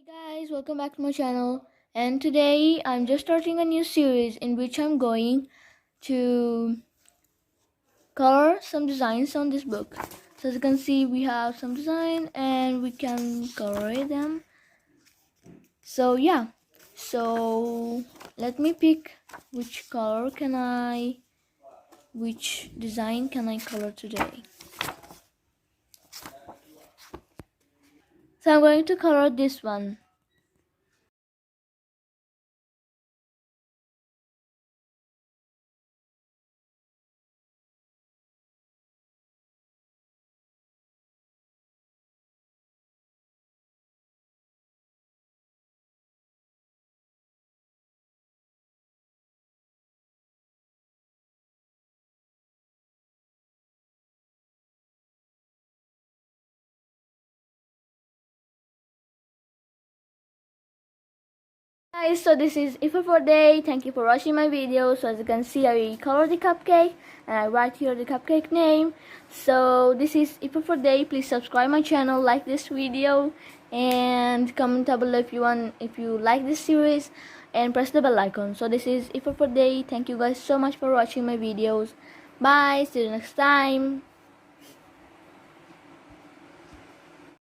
Guys, welcome back to my channel, and today I'm just starting a new series in which I'm going to color some designs on this book. So as you can see, we have some design and we can color them. So yeah, so let me pick which design can I color today. So I'm going to color this one. Guys, so this is Ifa for day. Thank you for watching my video. So as you can see, I color the cupcake and I write here the cupcake name. So this is Ifa for day. Please subscribe my channel, like this video, and comment down below if you like this series, and press the bell icon. So this is Ifa for day. Thank you guys so much for watching my videos. Bye. See you next time.